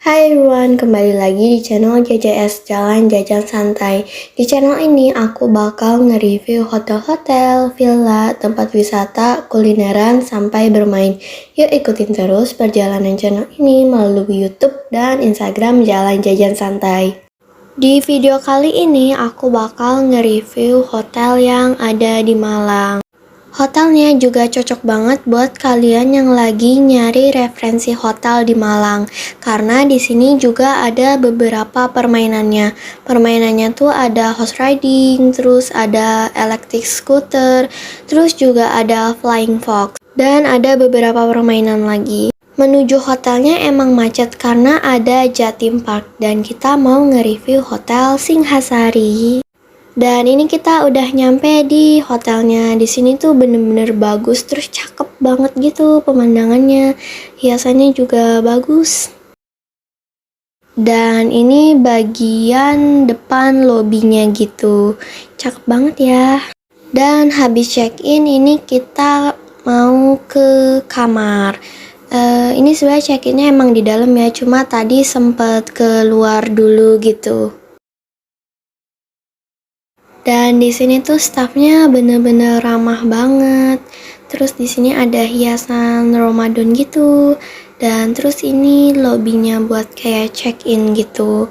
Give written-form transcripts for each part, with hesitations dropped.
Hai everyone, kembali lagi di channel JJS Jalan Jajan Santai. Di channel ini aku bakal nge-review hotel-hotel, villa, tempat wisata, kulineran, sampai bermain. Yuk ikutin terus perjalanan channel ini melalui YouTube dan Instagram Jalan Jajan Santai. Di video kali ini aku bakal nge-review hotel yang ada di Malang. Hotelnya juga cocok banget buat kalian yang lagi nyari referensi hotel di Malang. Karena di sini juga ada beberapa permainannya. Permainannya tuh ada horse riding, terus ada electric scooter, terus juga ada flying fox. Dan ada beberapa permainan lagi. Menuju hotelnya emang macet karena ada Jatim Park dan kita mau nge-review hotel Singhasari. Dan ini kita udah nyampe di hotelnya. Di sini tuh bener-bener bagus, terus cakep banget gitu pemandangannya. Hiasannya juga bagus. Dan ini bagian depan lobinya gitu. Cakep banget ya. Dan habis check-in ini kita mau ke kamar. Ini sebenarnya check-innya emang di dalam ya, cuma tadi sempet keluar dulu gitu. Dan di sini tuh staffnya bener-bener ramah banget. Terus di sini ada hiasan Ramadan gitu. Dan terus ini lobbynya buat kayak check-in gitu.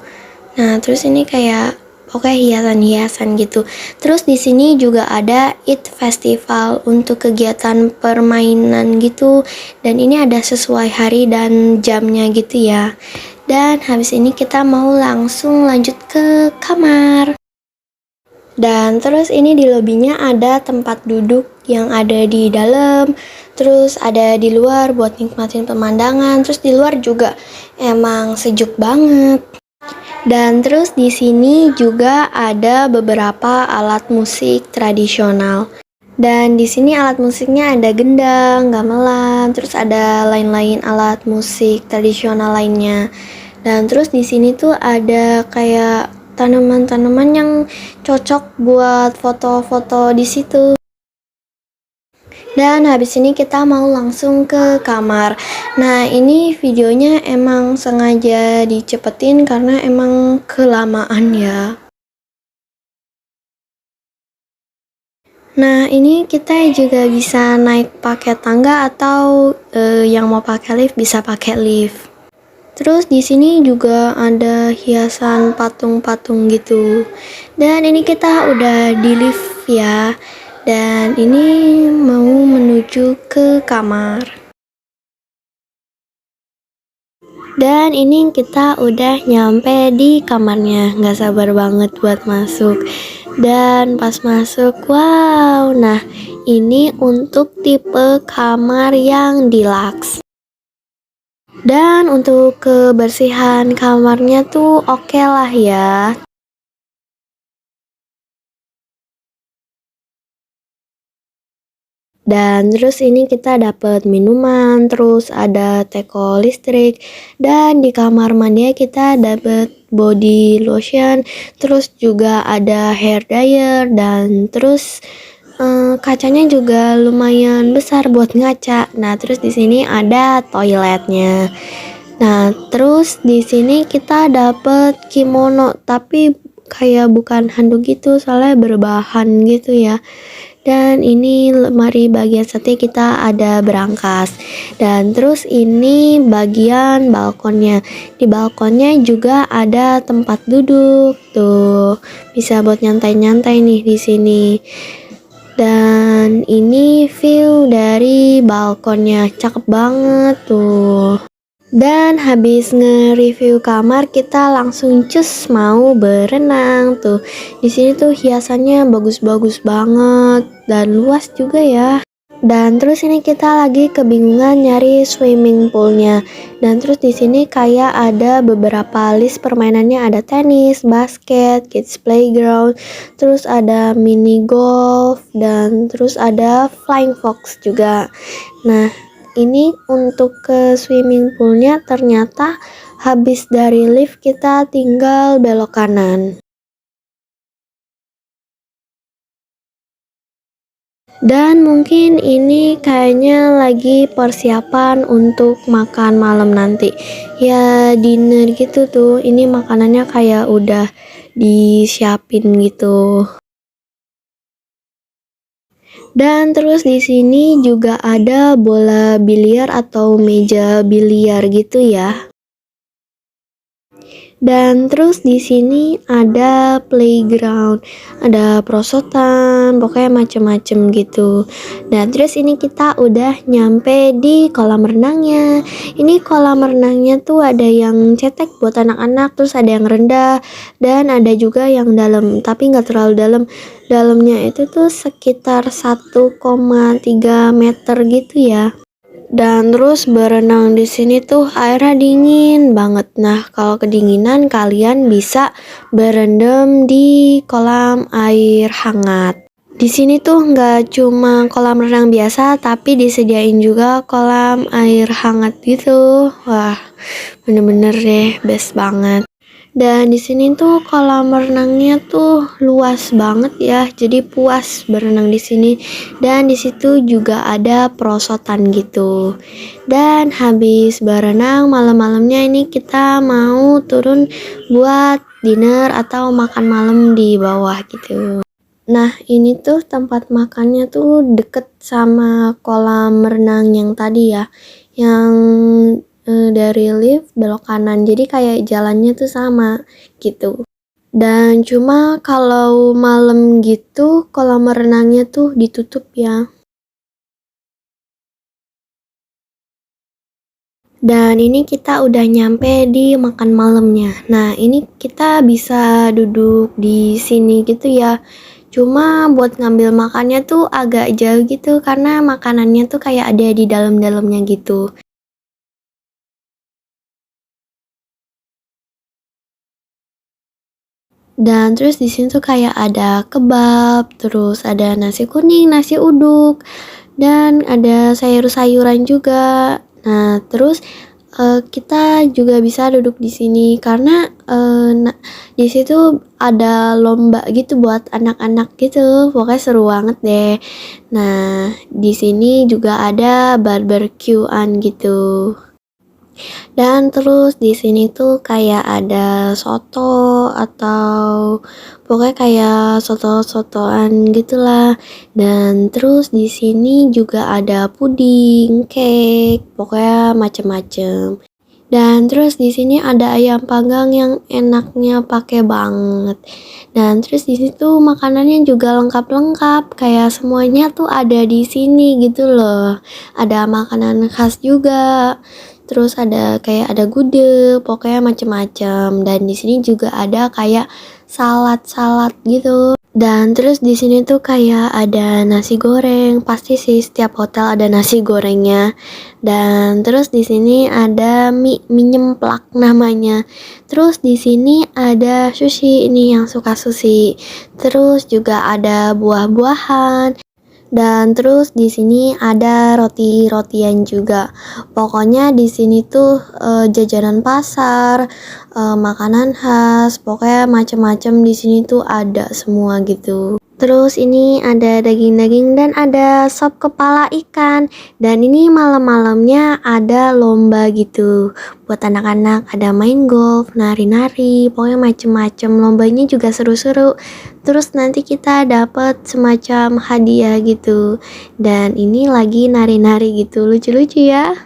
Nah, terus ini kayak pokoknya hiasan-hiasan gitu. Terus di sini juga ada Eat Festival untuk kegiatan permainan gitu. Dan ini ada sesuai hari dan jamnya gitu ya. Dan habis ini kita mau langsung lanjut ke kamar. Dan terus ini di lobinya ada tempat duduk yang ada di dalam, terus ada di luar buat nikmatin pemandangan, terus di luar juga emang sejuk banget. Dan terus di sini juga ada beberapa alat musik tradisional. Dan di sini alat musiknya ada gendang, gamelan, terus ada lain-lain alat musik tradisional lainnya. Dan terus di sini tuh ada kayak tanaman-tanaman yang cocok buat foto-foto di situ. Dan habis ini kita mau langsung ke kamar. Nah, ini videonya emang sengaja dicepetin karena emang kelamaan ya. Nah, ini kita juga bisa naik pakai tangga atau yang mau pakai lift bisa pakai lift. Terus di sini juga ada hiasan patung-patung gitu. Dan ini kita udah di lift ya. Dan ini mau menuju ke kamar. Dan ini kita udah nyampe di kamarnya. Nggak sabar banget buat masuk. Dan pas masuk, wow. Nah, ini untuk tipe kamar yang deluxe. Dan untuk kebersihan kamarnya tuh oke lah ya. Dan terus ini kita dapat minuman, terus ada teko listrik, dan di kamar mandi kita dapat body lotion, terus juga ada hair dryer, dan terus kacanya juga lumayan besar buat ngaca. Nah, terus di sini ada toiletnya. Nah, terus di sini kita dapet kimono, tapi kayak bukan handuk gitu, soalnya berbahan gitu ya. Dan ini lemari bagian setir kita ada berangkas. Dan terus ini bagian balkonnya. Di balkonnya juga ada tempat duduk tuh. Bisa buat nyantai-nyantai nih di sini. Dan ini view dari balkonnya, cakep banget tuh. Dan habis nge-review kamar, kita langsung cus mau berenang tuh. Di sini tuh hiasannya bagus-bagus banget dan luas juga ya. Dan terus ini kita lagi kebingungan nyari swimming poolnya. Dan terus di sini kayak ada beberapa list permainannya, ada tenis, basket, kids playground, terus ada mini golf, dan terus ada flying fox juga. Nah, ini untuk ke swimming poolnya ternyata habis dari lift kita tinggal belok kanan. Dan mungkin ini kayaknya lagi persiapan untuk makan malam nanti. Ya dinner gitu tuh. Ini makanannya kayak udah disiapin gitu. Dan terus di sini juga ada bola biliar atau meja biliar gitu ya. Dan terus di sini ada playground, ada perosotan, pokoknya macem-macem gitu. Dan terus ini kita udah nyampe di kolam renangnya. Ini kolam renangnya tuh ada yang cetek buat anak-anak, terus ada yang rendah, dan ada juga yang dalam, tapi nggak terlalu dalam. Dalamnya itu tuh sekitar 1,3 meter gitu ya. Dan terus berenang di sini tuh airnya dingin banget. Nah, kalau kedinginan kalian bisa berendam di kolam air hangat. Di sini tuh nggak cuma kolam renang biasa, tapi disediain juga kolam air hangat gitu. Wah, bener-bener deh, best banget. Dan di sini tuh kolam renangnya tuh luas banget ya, jadi puas berenang di sini. Dan di situ juga ada perosotan gitu. Dan habis berenang malam-malamnya ini kita mau turun buat dinner atau makan malam di bawah gitu. Nah, ini tuh tempat makannya tuh deket sama kolam renang yang tadi ya, yang dari lift belok kanan. Jadi kayak jalannya tuh sama gitu. Dan cuma kalau malam gitu kolam renangnya tuh ditutup ya. Dan ini kita udah nyampe di makan malamnya. Nah, ini kita bisa duduk di sini gitu ya. Cuma buat ngambil makannya tuh agak jauh gitu karena makanannya tuh kayak ada di dalam-dalamnya gitu. Dan terus di sini tuh kayak ada kebab, terus ada nasi kuning, nasi uduk, dan ada sayur-sayuran juga. Nah, terus kita juga bisa duduk di sini karena di situ ada lomba gitu buat anak-anak gitu. Pokoknya seru banget deh. Nah, di sini juga ada barbekyuan gitu. Dan terus di sini tuh kayak ada soto atau pokoknya kayak soto-sotoan gitulah. Dan terus di sini juga ada puding, cake, pokoknya macem-macem. Dan terus di sini ada ayam panggang yang enaknya pakai banget. Dan terus di situ makanannya juga lengkap-lengkap, kayak semuanya tuh ada di sini gitu loh. Ada makanan khas juga. Terus ada kayak ada gudeg, pokoknya macem-macem. Dan di sini juga ada kayak salad-salad gitu. Dan terus di sini tuh kayak ada nasi goreng, pasti sih setiap hotel ada nasi gorengnya. Dan terus di sini ada mie nyemplak namanya. Terus di sini ada sushi, ini yang suka sushi. Terus juga ada buah-buahan. Dan terus di sini ada roti-rotian juga. Pokoknya di sini tuh jajanan pasar, makanan khas, pokoknya macam-macam di sini tuh ada semua gitu. Terus ini ada daging-daging dan ada sop kepala ikan. Dan ini malam-malamnya ada lomba gitu. Buat anak-anak ada main golf, nari-nari, pokoknya macem-macem. Lombanya juga seru-seru. Terus nanti kita dapat semacam hadiah gitu. Dan ini lagi nari-nari gitu, lucu-lucu ya.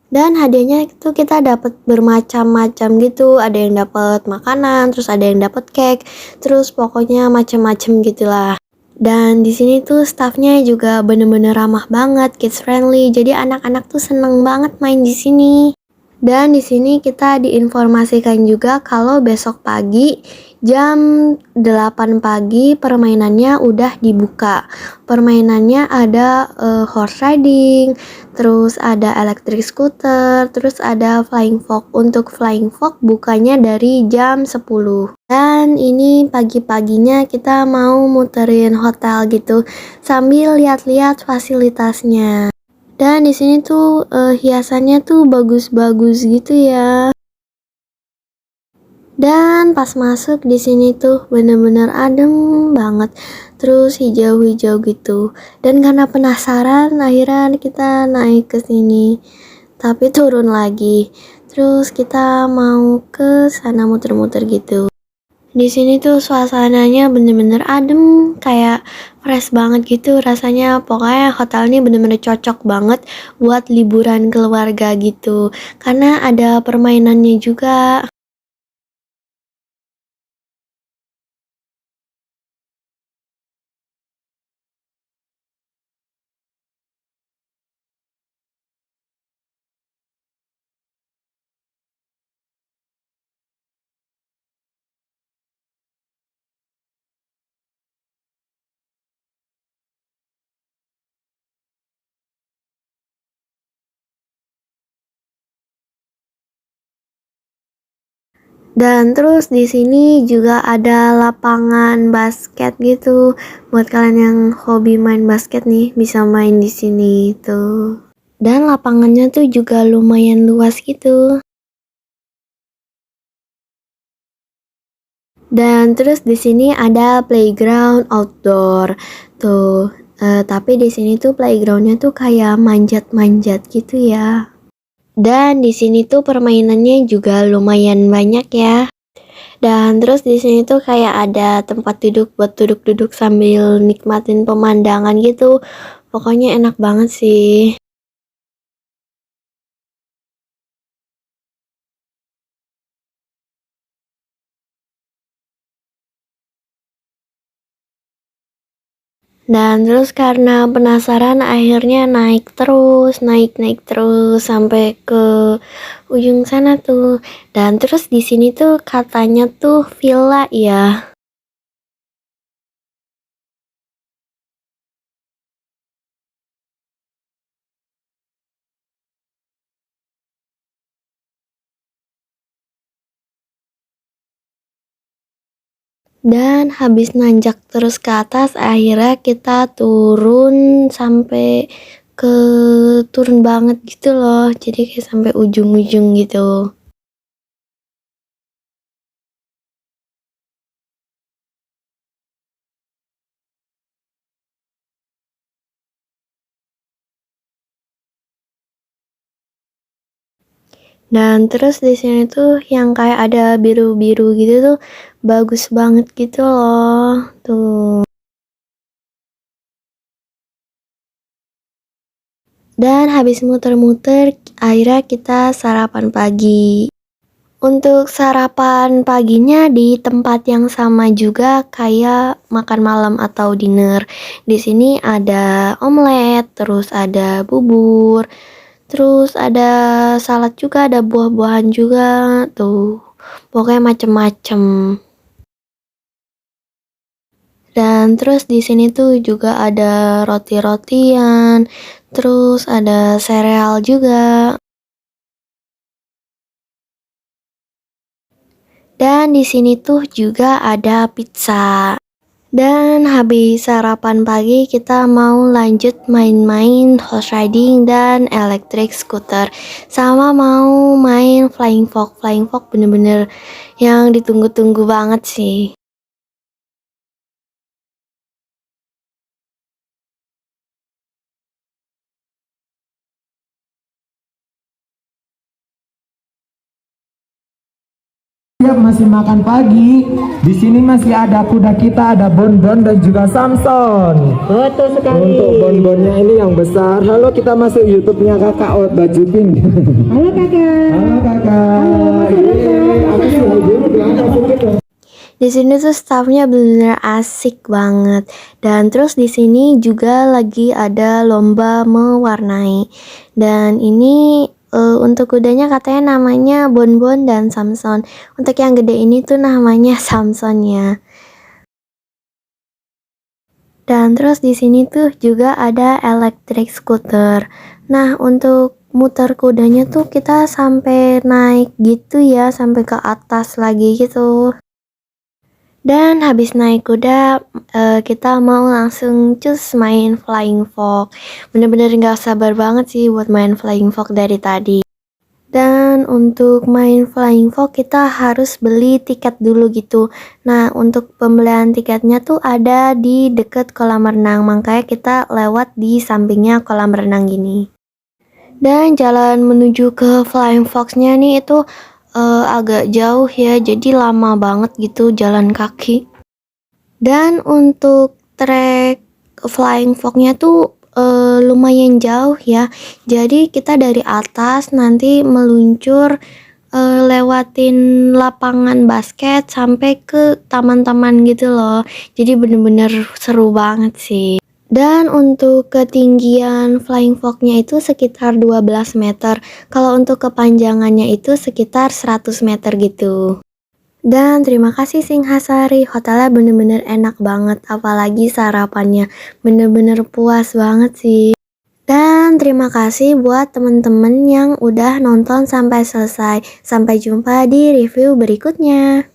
Dan hadiahnya itu kita dapat bermacam-macam gitu. Ada yang dapat makanan, terus ada yang dapat cake, terus pokoknya macam-macam gitulah. Dan di sini tuh staffnya juga bener-bener ramah banget, kids friendly. Jadi anak-anak tuh seneng banget main di sini. Dan di sini kita diinformasikan juga kalau besok pagi jam 8 pagi permainannya udah dibuka. Permainannya ada horse riding, terus ada electric scooter, terus ada flying fox. Untuk flying fox bukanya dari jam 10. Dan ini pagi-paginya kita mau muterin hotel gitu sambil lihat-lihat fasilitasnya. Dan di sini tuh hiasannya tuh bagus-bagus gitu ya. Dan pas masuk di sini tuh bener-bener adem banget. Terus hijau-hijau gitu. Dan karena penasaran akhirnya kita naik ke sini. Tapi turun lagi. Terus kita mau ke sana muter-muter gitu. Di sini tuh suasananya bener-bener adem, kayak fresh banget gitu rasanya. Pokoknya hotel ini bener-bener cocok banget buat liburan keluarga gitu. Karena ada permainannya juga. Dan terus di sini juga ada lapangan basket gitu. Buat kalian yang hobi main basket nih, bisa main di sini tuh. Dan lapangannya tuh juga lumayan luas gitu. Dan terus di sini ada playground outdoor. Tuh, tapi di sini tuh playgroundnya tuh kayak manjat-manjat gitu ya. Dan di sini tuh permainannya juga lumayan banyak ya. Dan terus di sini tuh kayak ada tempat duduk buat duduk-duduk sambil nikmatin pemandangan gitu. Pokoknya enak banget sih. Dan terus karena penasaran akhirnya naik terus sampai ke ujung sana tuh. Dan terus di sini tuh katanya tuh villa ya. Dan habis nanjak terus ke atas, akhirnya kita turun sampai ke turun banget gitu loh. Jadi kayak sampai ujung-ujung gitu. Dan terus di sini tuh yang kayak ada biru-biru gitu tuh bagus banget gitu loh. Tuh. Dan habis muter-muter, akhirnya kita sarapan pagi. Untuk sarapan paginya di tempat yang sama juga kayak makan malam atau dinner. Di sini ada omelet, terus ada bubur, terus ada salad juga, ada buah-buahan juga tuh. Pokoknya macem-macem. Dan terus di sini tuh juga ada roti-rotian, terus ada sereal juga. Dan di sini tuh juga ada pizza. Dan habis sarapan pagi kita mau lanjut main-main horse riding dan electric scooter. Sama mau main flying fox. Flying fox bener-bener yang ditunggu-tunggu banget sih. Siap masih makan pagi. Di sini masih ada kuda kita, ada Bonbon dan juga Samson. Betul sekali. Untuk bonbonnya ini yang besar. Halo, kita masuk YouTube-nya Kakak Out Baju Pink. Halo kakak. Halo Kakak. Aku sih dulu diangkat sedikit dong. Di sini tuh staffnya bener-bener asik banget. Dan terus di sini juga lagi ada lomba mewarnai. Dan ini untuk kudanya katanya namanya Bonbon dan Samson. Untuk yang gede ini tuh namanya Samson ya. Dan terus di sini tuh juga ada electric scooter. Nah, untuk muter kudanya tuh kita sampai naik gitu ya, sampai ke atas lagi gitu. Dan habis naik kuda, kita mau langsung cus main flying fox. Bener-bener nggak sabar banget sih buat main flying fox dari tadi. Dan untuk main Flying Fox kita harus beli tiket dulu gitu. Nah, untuk pembelian tiketnya tuh ada di deket kolam renang, makanya kita lewat di sampingnya kolam renang gini. Dan jalan menuju ke Flying Fox-nya nih itu agak jauh ya, jadi lama banget gitu jalan kaki. Dan untuk trek Flying Fox-nya tuh lumayan jauh ya. Jadi kita dari atas nanti meluncur lewatin lapangan basket sampai ke taman-taman gitu loh. Jadi bener-bener seru banget sih. Dan untuk ketinggian Flying Fox-nya itu sekitar 12 meter. Kalau untuk kepanjangannya itu sekitar 100 meter gitu. Dan terima kasih Singhasari, hotelnya bener-bener enak banget, apalagi sarapannya bener-bener puas banget sih. Dan terima kasih buat temen-temen yang udah nonton sampai selesai. Sampai jumpa di review berikutnya.